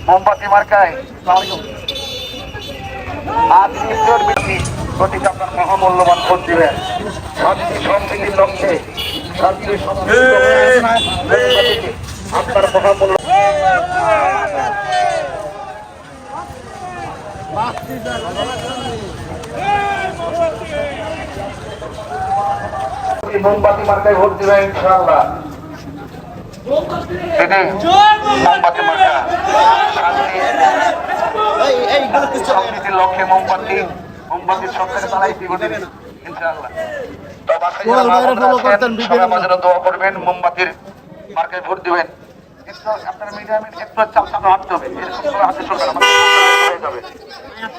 মোমবাতি মার্কায় প্রতীক আপনার মহামূল্যবান ভোট দিবেন। শান্তি সম্প্রীতির লক্ষ্যে শান্তি আপনার মহামূল্য মোমবাতি মার্কায় ভোট দিবেন ইনশাআল্লাহ। মোমবাতি মার্কা সম্প্রীতির লক্ষ্যে মোমবাতির সবথেকে তারাই দিবেন ইনশাআল্লাহ। তো বাসায় যারা সবাই আমাদের দোয়া করবেন, মোমবাতির মার্কায় ভোট দিবেন। আপনার মিডিয়ামে একটু চাপ চাপ হাঁটতে হবে, এরকম করে হাঁটতে চলবে না, হয়ে যাবে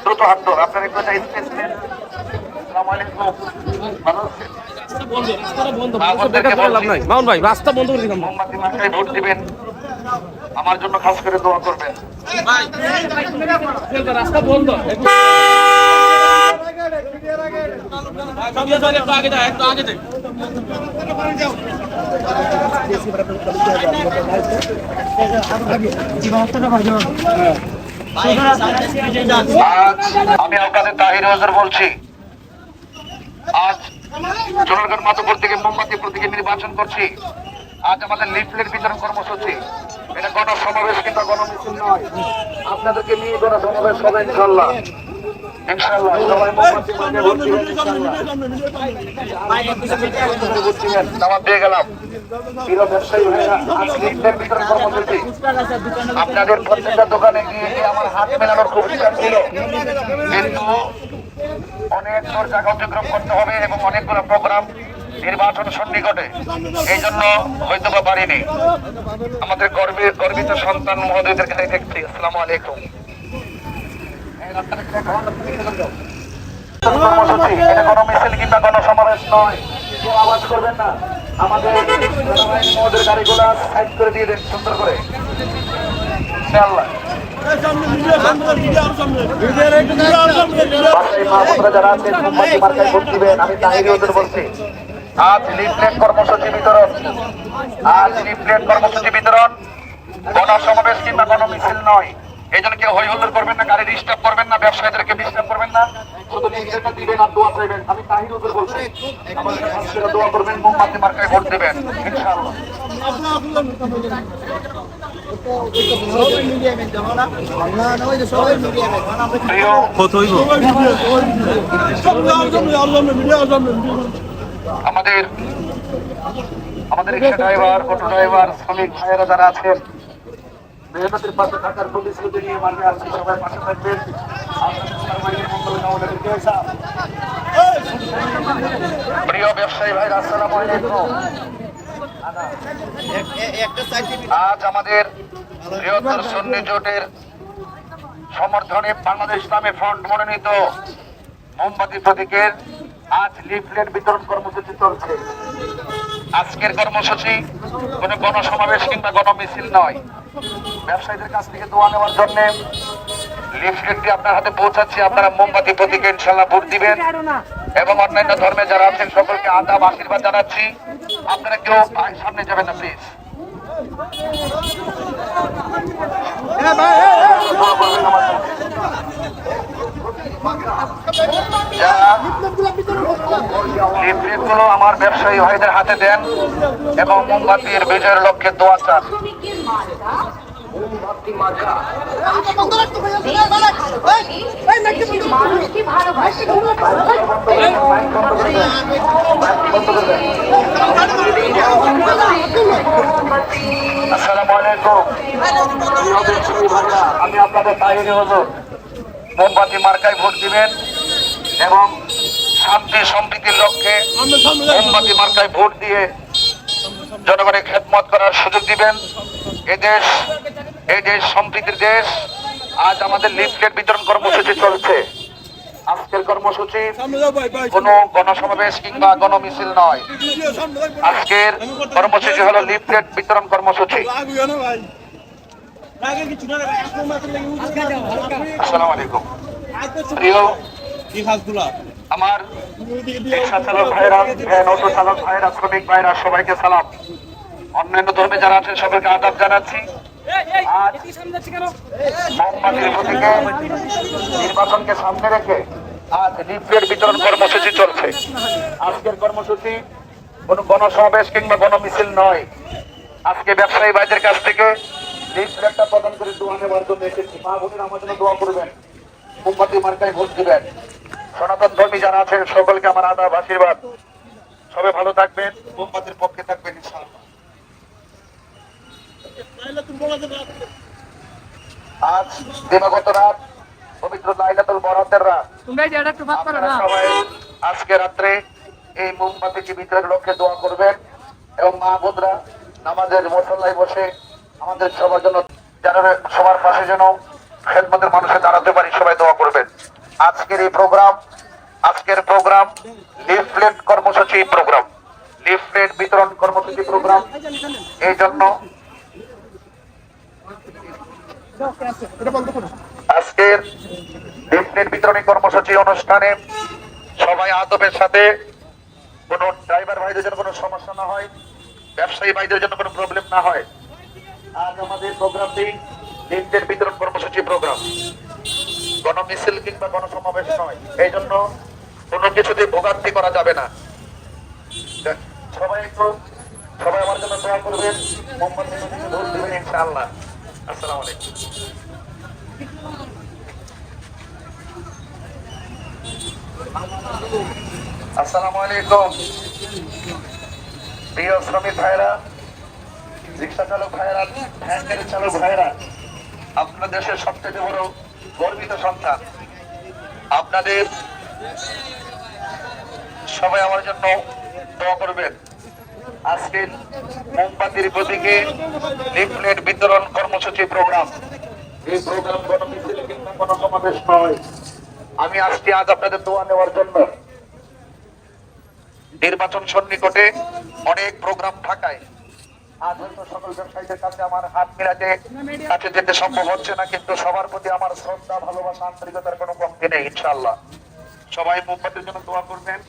দ্রুত হাঁটতে হবে। আপনার একটু স্পেস নেন। আসসালামু আলাইকুম, ভালো আছেন? মোমবাতি মার্কায় ভোট দিবেন, আমার জন্য খাস করে দোয়া করবেন। রাস্তা বন্ধ, আমি আপনাদের তাহির হাজার বলছি। আজ জনগণ মাতব্বর থেকে মোমবাতি প্রতীকে নির্বাচন করছি। আজ আমাদের লিফলেট বিতরণ কর্মসূচি, এটা গণসমাবেশ কিংবা গণমিছিল নয়। আপনাদেরকে নিয়ে গণসমাবেশ হবে ইনশাআল্লাহ। ইনশাআল্লাহ সবাই মোমবাতি মার্কায় ভোট দিবেন ইনশাআল্লাহ। দাওয়াত দিয়ে গেলাম। প্রিয় ব্যবসায়ী ভাইরা, আজ লিফলেট বিতরণ কর্মসূচি আপনাদের প্রত্যেকটা দোকানে গিয়ে আমার হাত মেলানোর খুব ইচ্ছা ছিল, কিন্তু অনেক দূর জায়গা অতিক্রম করতে হবে এবং অনেকগুলো প্রোগ্রাম নির্বাচন সন্নিকটে, এই জন্য হয়তো বা পারিনি। আমাদের গর্বিত সন্তান মহোদয়দেরকে দেখছি। আসসালামু আলাইকুম। এটা কোনো মিছিল কিংবা কোনো সমাবেশ নয়, কেউ আওয়াজ করবেন না। আমাদের গাড়িগুলা সাইড করে দিয়ে দেন সুন্দর করে ইনশাআল্লাহ। যারা আছেন মোমবাতি মার্কায় ভোট দিবেন, আমি তাহির হাজার বলছি। আজ লিফলেট কর্মসূচি বিতরণ গণসমাবেশ কিংবা গণমিছিল নয়। এই জন্য কেউ হই হুল্লোড় করবেন না, গাড়ি ডিস্টার্ব করবেন না, ব্যবসায়ীদেরকে ডিস্টার্ব করবেন না, শুধু লিফলেটটা দিবেন আর দোয়া চাইবেন। আমি তাহির হাজার বলছি, আমাদের ছাত্রীরা দোয়া করবেন, মোমবাতি মার্কায় ভোট দিবেন ইনশাআল্লাহ। আমাদের রিক্সা ড্রাইভার, অটো ড্রাইভার, শ্রমিক ভাইয়েরা যারা আছেন, মেহনতের পাশে থাকার প্রতিশ্রুতি নিয়ে মার্কে আসছি, সবাই পাশে থাকবেন। প্রিয় ব্যবসায়ী ভাইরা, আসসালামু আলাইকুম। আজ আমাদের বৃহত্তর সুন্নি জোটের সমর্থনে বাংলাদেশ ইসলামী ফ্রন্ট মনোনীত মোমবাতি প্রতীকের আজ লিফলেট বিতরণ কর্মসূচি চলছে। আজকের কর্মসূচি কোনো গণসমাবেশ কিংবা গণমিছিল নয়। ব্যবসায়ীদের কাছ থেকে দোয়া নেওয়ার জন্য লিফলেটটি আপনার হাতে পৌঁছাচ্ছি। আপনারা মোমবাতি প্রতীকে ইনশাআল্লাহ ভোট দিবেন এবং অন্যান্য ধর্মে যারা আছেন সকলকে আদাব আশীর্বাদ জানাচ্ছি। আপনারা কেউ সামনে যাবেন না প্লিজ। লিফলেটগুলো আমার ব্যবসায়ী ভাইদের হাতে দেন এবং মোমবাতির বিজয়ের লক্ষ্যে দোয়া চান। আসসালামু আলাইকুম। আমি আপনাদের তাহির হুজুর, মোমবাতি মার্কায় ভোট দিবেন এবং শান্তি সম্প্রীতির লক্ষ্যে মোমবাতি মার্কায় ভোট দিয়ে জনগণের খেদমত করার সুযোগ দিবেন। এই দেশ সম্প্রীতির দেশ। আজ আমাদের লিফলেট বিতরণ কর্মসূচি চলছে। আজকের কর্মসূচি কোনো গণসমাবেশ কিংবা গণমিছিল নয়। আজকের কর্মসূচি হলো লিফলেট বিতরণ কর্মসূচি। আসসালামু আলাইকুম। প্রিয় আমার রিক্সা চালক ভাইরা, ভ্যান অটো চালক ভাইরা, শ্রমিক ভাইরা, সবাইকে সালাম। অন্যান্য ধর্মে যারা আছেন সকলকে আদাব জানাচ্ছি। আজ মোমবাতির প্রতীকে নির্বাচনকে সামনে রেখে আজ লিফলেট বিতরণ কর্মসূচি চলছে। আজকের কর্মসূচি কোন গণসমাবেশ কিংবা গণমিছিল নয়। আজকে ব্যবসায়ী ভাইদের কাছ থেকে লিফলেটটা প্রদান করে দোয়া নেওয়ার জন্য এসেছি। মা বোনের আমার জন্য দোয়া করবেন, মোমবাতি মার্কায় ভোট দিবেন। সনাতন ধর্মী যারা আছেন সকলকে আমার আদাব আশীর্বাদ। সবাই ভালো থাকবেন, মোমবাতির পক্ষে থাকবেন ইনশাআল্লাহ। আজ দিবাগত রাত, পবিত্র লাইলাতুল বরাতের রাত। সবাই আজকে রাত্রে এই মোমবাতিটি বিতরণের লক্ষ্যে দোয়া করবেন এবং মা বোনরা নামাজের মুসল্লায় বসে আমাদের সবার জন্য, যারা সবার পাশে যেন খেদমতের মানুষে দাঁড়াতে পারি, সবাই দোয়া করবেন। আজকের প্রোগ্রাম লিফলেট কর্মসূচি প্রোগ্রাম, লিফলেট বিতরণ কর্মসূচি প্রোগ্রাম। এই জন্য আজকের লিফলেট বিতরণী কর্মসূচি অনুষ্ঠানে সবাই আদবের সাথে, কোন ড্রাইভার ভাইদের জন্য কোনো সমস্যা না হয়, ব্যবসায়ী ভাইদের জন্য কোনো প্রবলেম না হয়। আজ আমাদের প্রোগ্রামটি লিফলেট বিতরণ কর্মসূচি প্রোগ্রাম, গণমিছিল কিংবা গণসমাবেশ নয়। এই জন্য কোনো কিছুতে ভোগান্তি করা যাবে না। সবাই আমার জন্য দোয়া করবেন, মোমবাতি ভোট দিবেন ইনশাআল্লাহ। আসসালামু আলাইকুম। আসসালামু আলাইকুম। প্রিয় শ্রমিক ভাইরা, রিক্সা চালক ভাইরা, ভ্যান গাড়ি চালক ভাইরা, আপনার দেশের সবচেয়ে বড় গর্বিত সন্তান। আপনাদের সবাই আমার জন্য দোয়া করবেন। আজকের মোমবাতির প্রতীকে লিফলেট বিতরণ কর্মসূচি প্রোগ্রাম, এই প্রোগ্রাম গণমিছিল কিংবা গণসমাবেশ নয়। আমি আজকে আপনাদের দোয়া নেওয়ার জন্য। নির্বাচন সন্নিকটে অনেক প্রোগ্রাম থাকায় আজ হয়তো সকল ব্যবসায়ীদের কাছে আমার হাত মিলাতে কাছে যেতে সম্ভব হচ্ছে না, কিন্তু সবার প্রতি আমার শ্রদ্ধা, ভালোবাসা, আন্তরিকতার কোনো কমতি নেই ইনশাআল্লাহ। সবাই মোমবাতির জন্য দোয়া করবেন,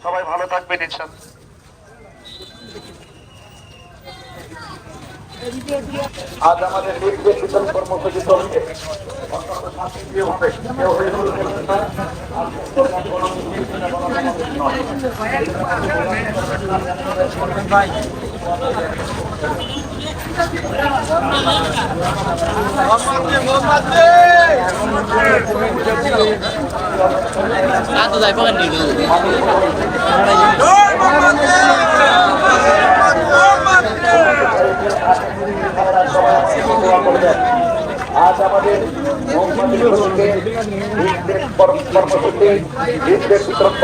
সবাই ভালো থাকবেন ইনশাআল্লাহ। আজ আমাদের লিফলেট বিতরণ কর্মসূচি চলছে অত্যন্ত শান্তিপ্রিয়ভাবে। আজ আমাদের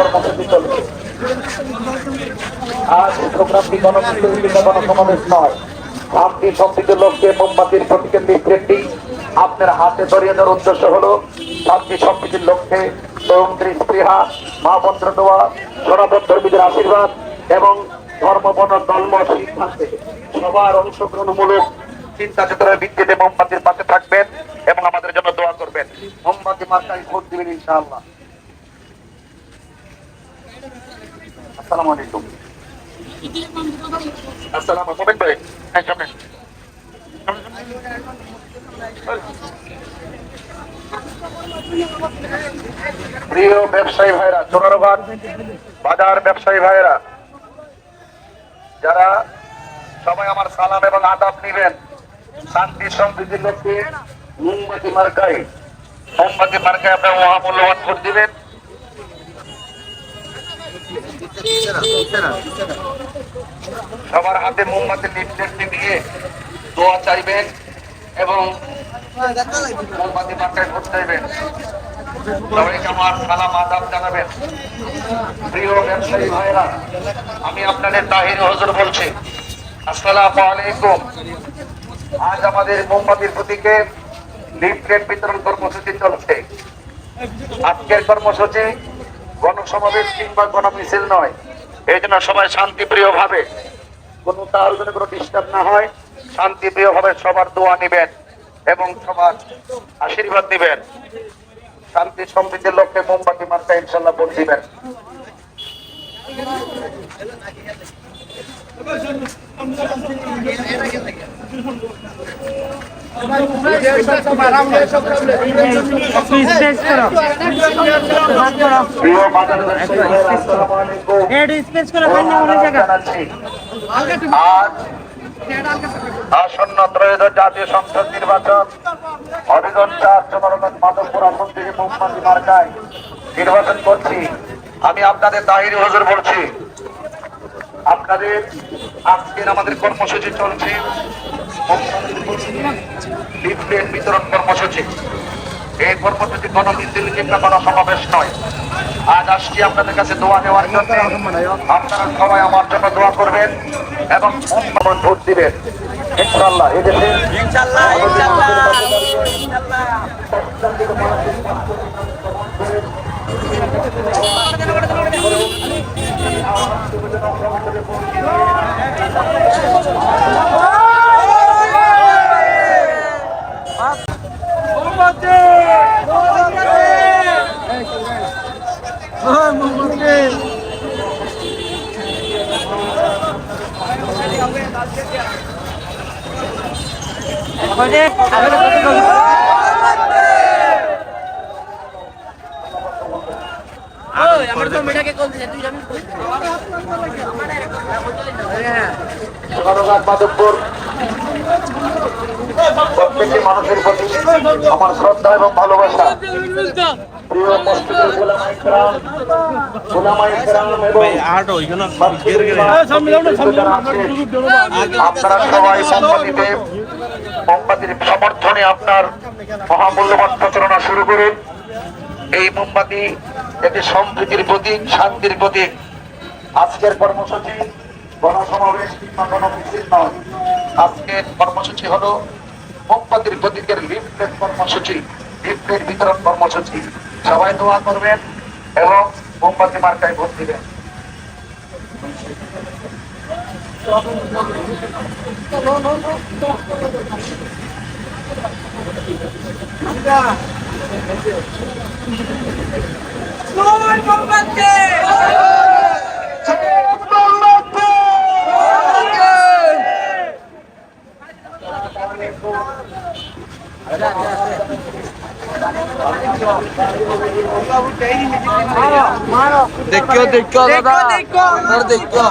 কর্মসূচি চলছে। আজ প্রোগ্রামটি গণমিছিল কিংবা গণসমাবেশ নয়। শান্তি সম্প্রীতির লক্ষ্যে মোমবাতির প্রতীকের লিফলেটটি আপনার হাতে ধরিয়ে দেওয়ার উদ্দেশ্য হলো শান্তি সম্প্রীতির লক্ষ্যে তরুণদের স্পৃহা, মা মন্ত্র দেওয়া, সনাতন ধর্মীদের আশীর্বাদ এবং ধর্মবর্ণ ধর্ম সিদ্ধান্তে সবার অংশগ্রহণমূলক চিন্তা চেতনার ভিত্তিতে মোমবাতির পাশে থাকবেন এবং আমাদের জন্য দোয়া করবেন। মোমবাতি মার্কায় ভোট দিবেন ইনশাআল্লাহ। আসসালামু আলাইকুম। আসসালামু আলাইকুম ভাই। সামনে প্রিয় ব্যবসায়ী ভাইরা, চোরারবাদ বাজার ব্যবসায়ী ভাইরা, যারা সবাই আমার সালাম এবং আদাব নিবেন। শান্তি সম্প্রীতির লক্ষ্যে মোমবাতি মার্কায় আপনার মহামূল্যবান ভোট দিবেন। সবার হাতে মোমবাতির লিফলেটটি দিয়ে দোয়া চাইবেন এবং মোমবাতি মার্কায় ভোট চাইবেন। সবাইকে আমার সালাম আদাব জানাবেন। প্রিয় ব্যবসায়ী ভাইরা, আমি আপনাদের তাহির হুজুর বলছি। আসসালামু আলাইকুম। আজ আমাদের মোমবাতির প্রতীকে লিফলেট বিতরণ কর্মসূচি চলছে। আজকের কর্মসূচি গণসমাবেশ কিংবা গণমিছিল নয়। এই জন্য সবাই শান্তিপ্রিয় ভাবে, কোনো কারোর জন্য কোনো ডিস্টার্ব না হয়, শান্তিপ্রিয় ভাবে সবার দোয়া নিবেন এবং সবার আশীর্বাদ দিবেন। শান্তি সমৃদ্ধির লক্ষ্যে মোমবাতি মার্কা ইনশাল্লাহ ভোট দিবেন। আসন্ন ত্রয়োদশ জাতীয় সংসদ নির্বাচন হবিগঞ্জ 4 মাধবপুর আসন থেকে মোমবাতি মার্কায় নির্বাচন করছি। আমি আপনাদের তাহিরি হুজুর বলছি, আপনাদের আজকের আমাদের কর্মসূচি চলছে লিফলেট বিতরণ কর্মসূচি। এই কর্মসূচি কোনো মিছিল কিংবা কোনো সমাবেশ নয়। আজ আসছি আপনাদের কাছে দোয়া নেওয়ার জন্য। আপনারা সবাই আমার জন্য দোয়া করবেন এবং ভোট দিবেন ইনশাআল্লাহ। এদেশে মাধবপুর প্রত্যেকটি মানুষের প্রতি আমার শ্রদ্ধা এবং ভালোবাসা। প্রিয় মসজিদের উলামায়ে কেরাম এবং আপনারা সবাই মোমবাতির সমর্থনে আপনার মহামূল্যবান প্রচারণা শুরু করুন। এই মোমবাতি একটি সম্প্রীতির প্রতীক, শান্তির প্রতীক। আজকের কর্মসূচি গণসমাবেশ কিংবা গণমিছিল নয়। আজকের কর্মসূচি হলো মোমবাতির প্রতীকের লিফলেট কর্মসূচি, লিফলেট বিতরণ কর্মসূচি। সবাই দোয়া করবেন এবং মোমবাতি মার্কায় ভোট দিবেন। देखो देखो दादा इधर देखो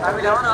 আমি যাবো না